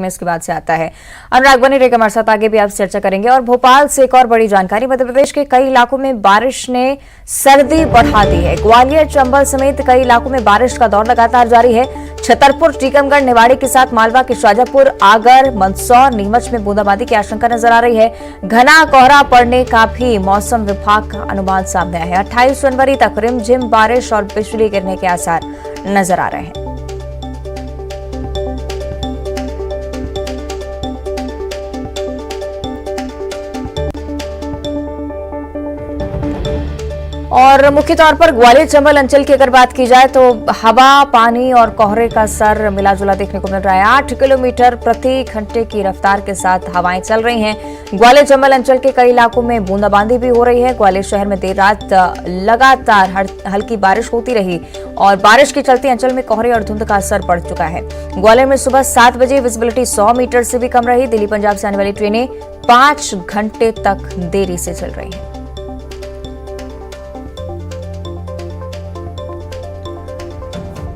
में इसके बाद से आता है। अनुराग बने रहेगा हमारे साथ, आगे भी आप चर्चा करेंगे। और भोपाल से एक और बड़ी जानकारी, मध्य प्रदेश के कई इलाकों में बारिश ने सर्दी बढ़ा दी है। ग्वालियर, चंबल समेत कई इलाकों में बारिश का दौर लगातार जारी है। छतरपुर, टीकमगढ़, निवाड़ी के साथ मालवा के शाजापुर, आगर, मंदसौर, नीमच में बूंदाबांदी की आशंका नजर आ रही है। घना कोहरा पड़ने का भी मौसम विभाग का अनुमान सामने आया है। 28 जनवरी तक रिमझिम बारिश और बिजली गिरने के आसार नजर आ रहे हैं। और मुख्य तौर पर ग्वालियर चंबल अंचल की अगर बात की जाए तो हवा, पानी और कोहरे का असर मिला जुला देखने को मिल रहा है। 8 किलोमीटर प्रति घंटे की रफ्तार के साथ हवाएं चल रही हैं। ग्वालियर चंबल अंचल के कई इलाकों में बूंदाबांदी भी हो रही है। ग्वालियर शहर में देर रात लगातार हल्की बारिश होती रही और बारिश के चलते अंचल में कोहरे और धुंध का असर पड़ चुका है। ग्वालियर में सुबह 7 बजे विजिबिलिटी 100 मीटर से भी कम रही। दिल्ली पंजाब से आने वाली ट्रेनें 5 घंटे तक देरी से चल रही हैं।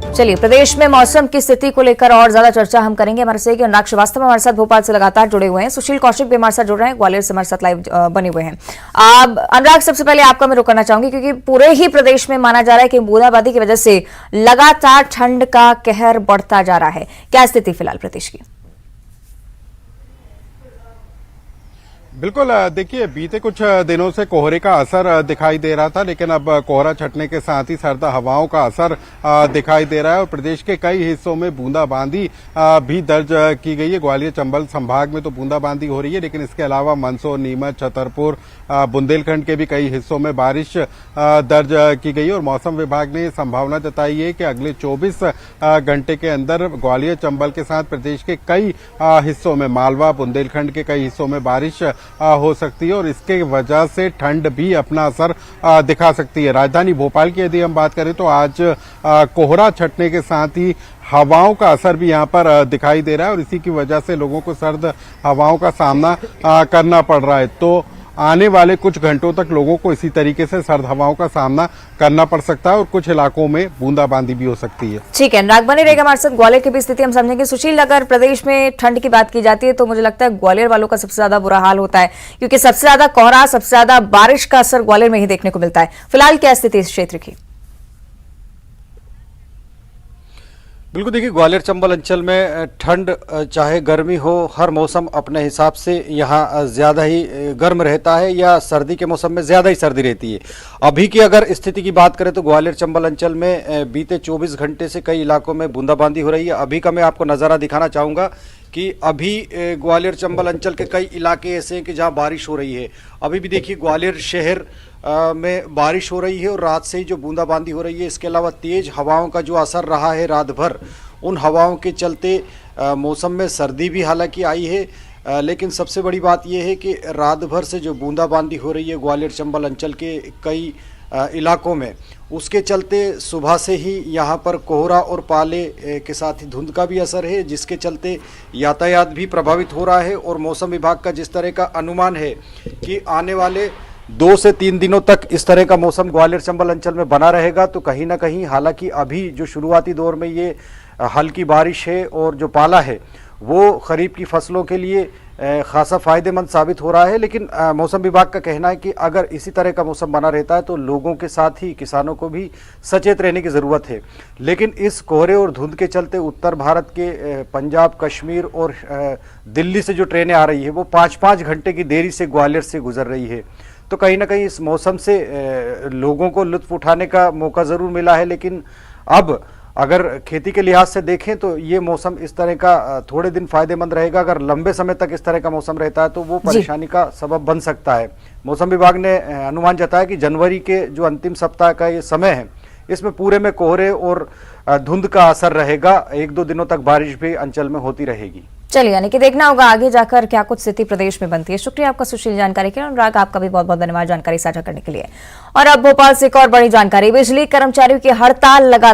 चलिए, प्रदेश में मौसम की स्थिति को लेकर और ज्यादा चर्चा हम करेंगे। हमारे से अनुराग श्रीवास्तव हमारे साथ भोपाल से लगातार जुड़े हुए हैं। सुशील कौशिक भी हमारे साथ जुड़ रहे हैं, ग्वालियर से हमारे साथ लाइव बने हुए हैं। अनुराग, सबसे पहले आपका मैं रुक करना चाहूंगी क्योंकि पूरे ही प्रदेश में माना जा रहा है कि बूंदाबांदी की वजह से लगातार ठंड का कहर बढ़ता जा रहा है। क्या स्थिति फिलहाल प्रदेश की? बिल्कुल, देखिए, बीते कुछ दिनों से कोहरे का असर दिखाई दे रहा था, लेकिन अब कोहरा छटने के साथ ही सर्द हवाओं का असर दिखाई दे रहा है और प्रदेश के कई हिस्सों में बूंदाबांदी भी दर्ज की गई है। ग्वालियर चंबल संभाग में तो बूंदाबांदी हो रही है, लेकिन इसके अलावा मंदसौर, नीमच, छतरपुर, बुंदेलखंड के भी कई हिस्सों में बारिश दर्ज की गई है और मौसम विभाग ने संभावना जताई है कि अगले 24 घंटे के अंदर ग्वालियर चंबल के साथ प्रदेश के कई हिस्सों में, मालवा, बुंदेलखंड के कई हिस्सों में बारिश हो सकती है और इसके वजह से ठंड भी अपना असर दिखा सकती है। राजधानी भोपाल की यदि हम बात करें तो आज कोहरा छटने के साथ ही हवाओं का असर भी यहां पर दिखाई दे रहा है और इसी की वजह से लोगों को सर्द हवाओं का सामना करना पड़ रहा है। तो आने वाले कुछ घंटों तक लोगों को इसी तरीके से सर्द हवाओं का सामना करना पड़ सकता है और कुछ इलाकों में बूंदाबांदी भी हो सकती है। ठीक है, अनुराग बने रहेगा हमारे साथ। ग्वालियर की भी स्थिति हम समझेंगे। सुशील, अगर प्रदेश में ठंड की बात की जाती है तो मुझे लगता है ग्वालियर वालों का सबसे ज्यादा बुरा हाल होता है क्योंकि सबसे ज्यादा कोहरा, सबसे ज्यादा बारिश का असर ग्वालियर में ही देखने को मिलता है। फिलहाल क्या स्थिति इस क्षेत्र की? बिल्कुल, देखिए, ग्वालियर चंबल अंचल में ठंड चाहे गर्मी हो, हर मौसम अपने हिसाब से यहाँ ज़्यादा ही गर्म रहता है या सर्दी के मौसम में ज़्यादा ही सर्दी रहती है। अभी की अगर स्थिति की बात करें तो ग्वालियर चंबल अंचल में बीते 24 घंटे से कई इलाकों में बूंदाबांदी हो रही है। अभी का मैं आपको नज़ारा दिखाना चाहूँगा कि अभी ग्वालियर चंबल अंचल के कई इलाके ऐसे हैं कि जहाँ बारिश हो रही है। अभी भी देखिए, ग्वालियर शहर में बारिश हो रही है और रात से ही जो बूंदाबांदी हो रही है, इसके अलावा तेज हवाओं का जो असर रहा है रात भर, उन हवाओं के चलते मौसम में सर्दी भी हालांकि आई है। लेकिन सबसे बड़ी बात यह है कि रात भर से जो बूंदाबांदी हो रही है ग्वालियर चंबल अंचल के कई इलाकों में, उसके चलते सुबह से ही यहाँ पर कोहरा और पाले के साथ ही धुंध का भी असर है, जिसके चलते यातायात भी प्रभावित हो रहा है। और मौसम विभाग का जिस तरह का अनुमान है कि आने वाले 2 से 3 दिनों तक इस तरह का मौसम ग्वालियर चंबल अंचल में बना रहेगा, तो कहीं ना कहीं हालांकि अभी जो शुरुआती दौर में ये हल्की बारिश है और जो पाला है वो खरीफ की फसलों के लिए खासा फायदेमंद साबित हो रहा है। लेकिन मौसम विभाग का कहना है कि अगर इसी तरह का मौसम बना रहता है तो लोगों के साथ ही किसानों को भी सचेत रहने की ज़रूरत है। लेकिन इस कोहरे और धुंध के चलते उत्तर भारत के पंजाब, कश्मीर और दिल्ली से जो ट्रेनें आ रही है वो 5-5 घंटे की देरी से ग्वालियर से गुजर रही है। तो कहीं ना कहीं इस मौसम से लोगों को लुत्फ उठाने का मौका ज़रूर मिला है। लेकिन अब अगर खेती के लिहाज से देखें तो ये मौसम इस तरह का थोड़े दिन फायदेमंद रहेगा। अगर लंबे समय तक इस तरह का मौसम रहता है तो वो परेशानी का सबब बन सकता है। मौसम विभाग ने अनुमान जताया कि जनवरी के जो अंतिम सप्ताह का ये समय है, इसमें पूरे में कोहरे और धुंध का असर रहेगा। 1-2 दिनों तक बारिश भी अंचल में होती रहेगी। चलिए, यानी कि देखना होगा आगे जाकर क्या कुछ स्थिति प्रदेश में बनती है। शुक्रिया आपका सुशील जानकारी के लिए। अनुराग, आपका भी बहुत बहुत धन्यवाद जानकारी साझा करने के लिए। और अब भोपाल से एक और बड़ी जानकारी, बिजली कर्मचारियों की हड़ताल लगा